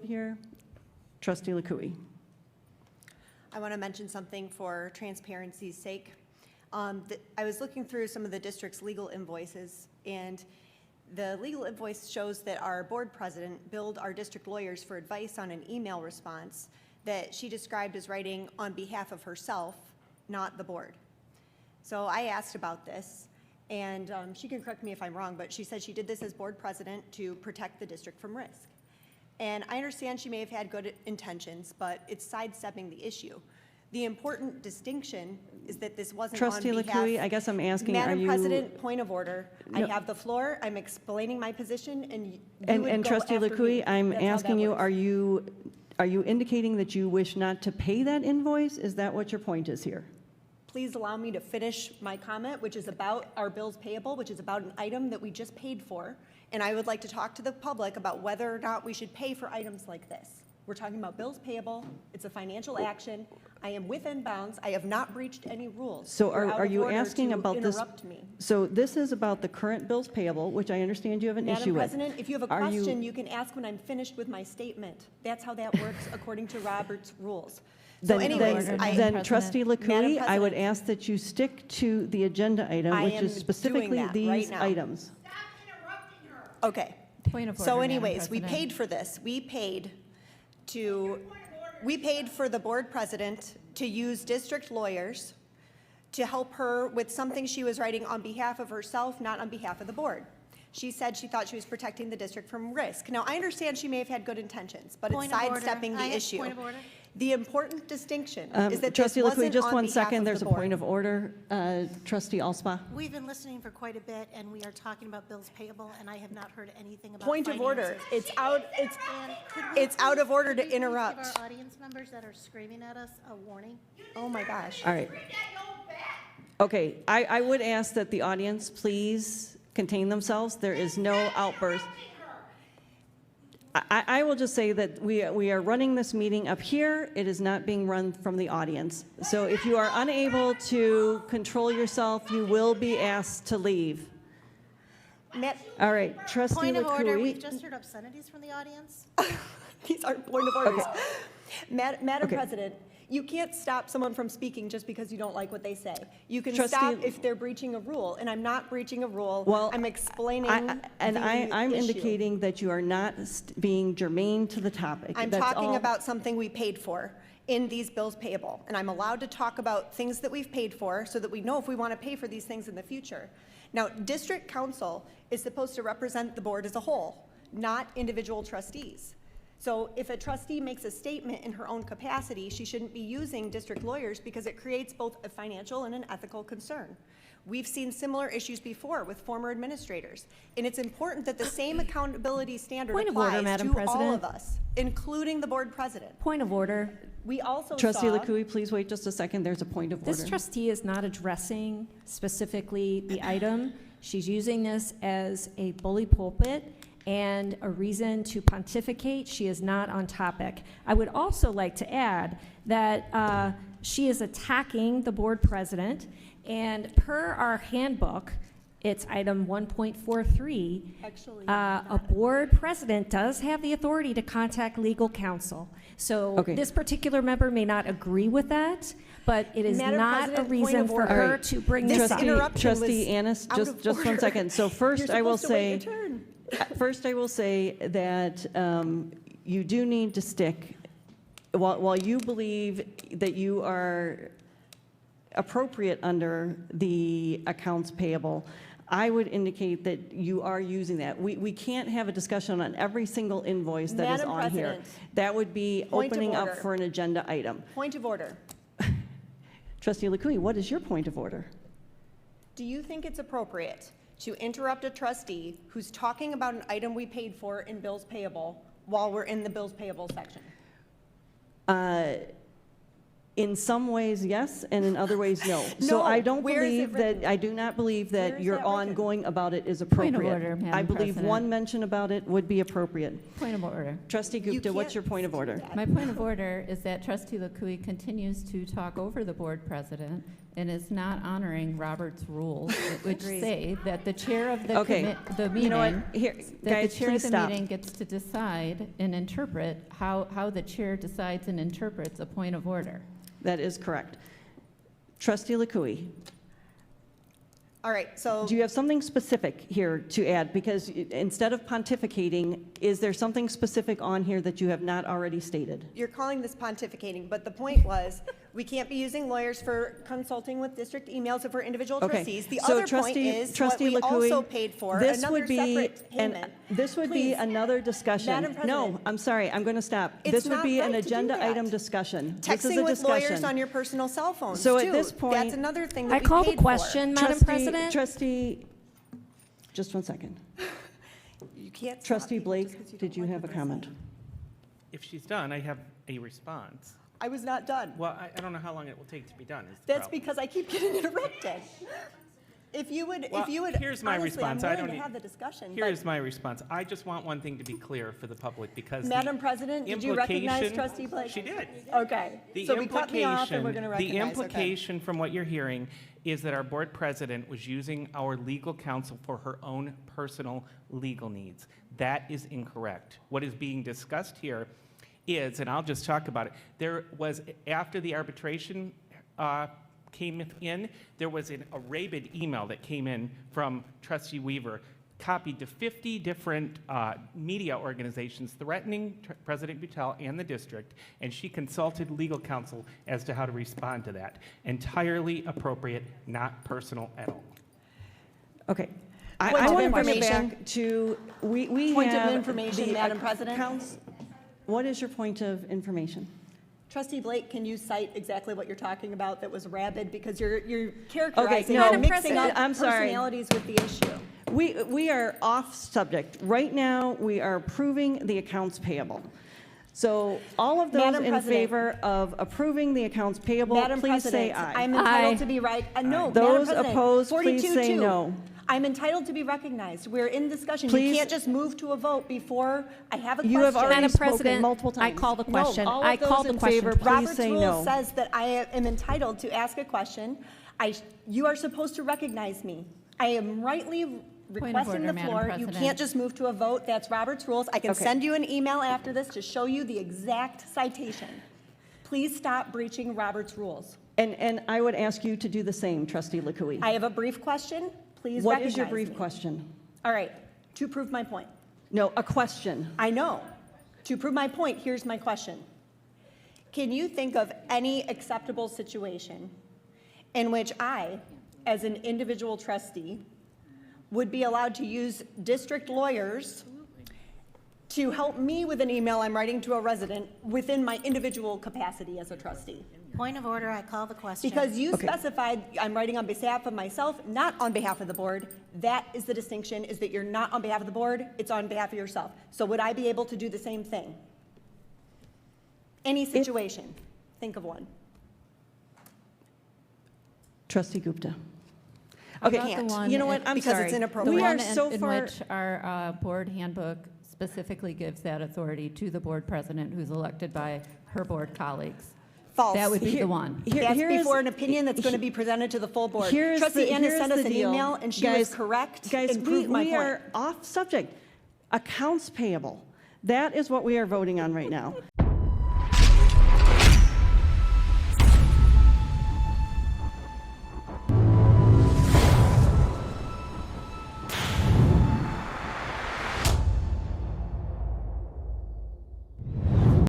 here. Trustee Litkouhi. I want to mention something for transparency's sake. I was looking through some of the district's legal invoices, and the legal invoice shows that our board president billed our district lawyers for advice on an email response that she described as writing on behalf of herself, not the board. So I asked about this, and she can correct me if I'm wrong, but she said she did this as board president to protect the district from risk. And I understand she may have had good intentions, but it's sidestepping the issue. The important distinction is that this wasn't Trustee on behalf. Litkouhi, I guess I'm asking, Madam are you? President, point of order. No. I have the floor. I'm explaining my position, and you would And go Trustee after Litkouhi, me. I'm That's how that asking you, works. are you indicating that you wish not to pay that invoice? Is that what your point is here? Please allow me to finish my comment, which is about our bills payable, which is about an item that we just paid for. And I would like to talk to the public about whether or not we should pay for items like this. We're talking about bills payable. It's a financial action. I am within bounds. I have not breached any rules. So You're out are of you order asking to about this? interrupt me. So this is about the current bills payable, which I understand you have an issue Madam with. President, if you have a Are you- question, you can ask when I'm finished with my statement. That's how that works according to Robert's rules. So anyways, Then Trustee Litkouhi, I would President. ask that you stick to the agenda item, I which am is doing specifically that right these now. items. Okay. Point of order, So Madam anyways, we President. paid for this. We paid for the board president to use district lawyers to help her with something she was writing on behalf of herself, not on behalf of the board. She said she thought she was protecting the district from risk. Now, I understand she may have had good intentions, but it's Point of order. sidestepping the I have issue. point of order. The important distinction is that this Trustee Litkouhi, wasn't just on one behalf second, of there's the a board. point of order. Trustee Alspa. We've been listening for quite a bit, and we are talking about bills payable, and I have not heard anything about Point of order. finances. It's out, And could we it's out of order to please give interrupt. our audience members that are screaming at us a warning? Oh, my gosh. All right. Okay, I would ask that the audience please contain themselves. There is no outburst. I will just say that we are running this meeting up here. It is not being run from the audience. So if you are unable to control yourself, you will be asked to leave. All right, Trustee Point of order, Litkouhi. we've just heard obscenities from the audience. These aren't point of orders. Okay. Madam Okay. President, you can't stop someone from speaking just because you don't like what they say. You can Trustee- stop if they're breaching a rule, and I'm not breaching a rule. Well, I'm explaining I'm the issue. indicating that you are not being germane to the topic. I'm That's talking all. about something we paid for in these bills payable, and I'm allowed to talk about things that we've paid for so that we know if we want to pay for these things in the future. Now, district council is supposed to represent the board as a whole, not individual trustees. So if a trustee makes a statement in her own capacity, she shouldn't be using district lawyers because it creates both a financial and an ethical concern. We've seen similar issues before with former administrators, and it's important that the same accountability standard Point of order, applies Madam to all President. of us, including the board president. Point of order. We also Trustee saw, Litkouhi, please wait just a second. There's a point of order. This trustee is not addressing specifically the item. She's using this as a bully pulpit and a reason to pontificate. She is not on topic. I would also like to add that she is attacking the board president, and per our handbook, it's item 1.43. Actually, A board president does have the authority to contact legal counsel. So Okay. this particular member may not agree with that, but it is Madam not a President, point reason of for order. her to bring This this up. interruption Trustee was Annis, out of just one order. second. So first, You're I will supposed to wait say, your turn. first I will say that you do need to stick, while you believe that you are appropriate under the accounts payable, I would indicate that you are using that. We can't have a discussion on every single invoice that is Madam on here. President, That would be point of opening up order. for an agenda item. Point of order. Trustee Litkouhi, what is your point of order? Do you think it's appropriate to interrupt a trustee who's talking about an item we paid for in bills payable while we're in the bills payable section? In some ways, yes, and in other ways, no. So No, I don't where is it believe that, written? I do not believe Where that is your that written? ongoing about it is Point appropriate. of order, Madam I believe President. one mention about it would be appropriate. Point of order. Trustee You Gupta, what's can't your point of do order? that. My point of order is that Trustee Litkouhi continues to talk over the board president and is not honoring Robert's rules, which say that the chair of the Okay. the You know what? meeting, Here, that the guys, chair of please the stop. meeting gets to decide and interpret how the chair decides and interprets a point of order. That is correct. Trustee Litkouhi, All right, so do you have something specific here to add? Because instead of pontificating, is there something specific on here that you have not already stated? you're calling this pontificating, but the point was, we can't be using lawyers for consulting with district emails of our individual Okay, trustees. The so other point Trustee- is what Trustee we Litkouhi, also paid for, this another would be separate an- payment. This would be Please. another discussion. Madam No, President. I'm sorry, I'm going to stop. It's This would not be an right to do agenda that. item discussion. This is Texting a with lawyers discussion. on your personal cell phones, So at too. this point- That's another thing that I we call the paid for. question, Madam Trustee- President. Trustee, just one second. You can't stop Trustee people just Blake, 'cause you did don't you like have a what they comment? say. If she's done, I have a response. I was not done. Well, I don't know how long it will take to be done. Is the That's problem. because I keep getting interrupted. If you would, Well, if you would, here's my honestly, I'm response. I willing don't to need- have the discussion. Here but is my response. I just want one thing to be clear for the public because the Madam President, did you recognize implication- Trustee Blake? She did. Okay, The so we cut me off and we're going to implication, the recognize, okay. implication from what you're hearing is that our board president was using our legal counsel for her own personal legal needs. That is incorrect. What is being discussed here is, and I'll just talk about it, there was, after the arbitration came in, there was a rabid email that came in from Trustee Weaver, copied to 50 different media organizations threatening President Bueltel and the district, and she consulted legal counsel as to how to respond to that. Entirely appropriate, not personal at all. Okay. Point I of want to bring it information. back to, we Point of have information, the Madam President. What is your point of information? Trustee Blake, can you cite exactly what you're talking about that was rabid? Because you're characterizing no, and mixing up I'm sorry. personalities with the issue. We are off subject. Right now, we are approving the accounts payable. So all of those Madam in President. favor of approving the accounts payable, Madam please say President, aye. I'm entitled Aye. to be right, no, Madam Those President, opposed, please say 42-2. no. I'm entitled to be recognized. We're in discussion. You Please- can't just move to a vote before I have a question. You have already Madam spoken President, multiple I times. call the No, question. all of I call those the in question. favor, please Robert's say rule no. says that I am entitled to ask a question. You are supposed to recognize me. I am rightly requesting order, the Madam floor. You President. can't just move to a vote. That's Robert's rules. I can Okay. send you an email after this to show you the exact citation. Please stop breaching Robert's rules. And I would ask you to do the same, Trustee Litkouhi. I have a brief question. Please What recognize is your brief me. question? All right, to prove my point. No, a question. I know. To prove my point, here's my question. Can you think of any acceptable situation in which I, as an individual trustee, would be allowed to use district lawyers to help me with an email I'm writing to a resident within my individual capacity as a trustee? Point of order, I call the question. Because you Okay. specified I'm writing on behalf of myself, not on behalf of the board. That is the distinction, is that you're not on behalf of the board, it's on behalf of yourself. So would I be able to do the same thing? Any situation, think of one. Trustee Gupta. How Okay, about the one you know what, in- I'm because it's sorry. inappropriate. We The are one so in far, which our board handbook specifically gives that authority to the board president who's elected by her board colleagues. False. That would be Here- the one. That's here is- before an opinion that's going to be presented to the full board. Here's Trustee the- Anna here's sent us the an deal. email, and she Guys- was correct Guys, and proved my we point. are off subject. Accounts payable. That is what we are voting on right now.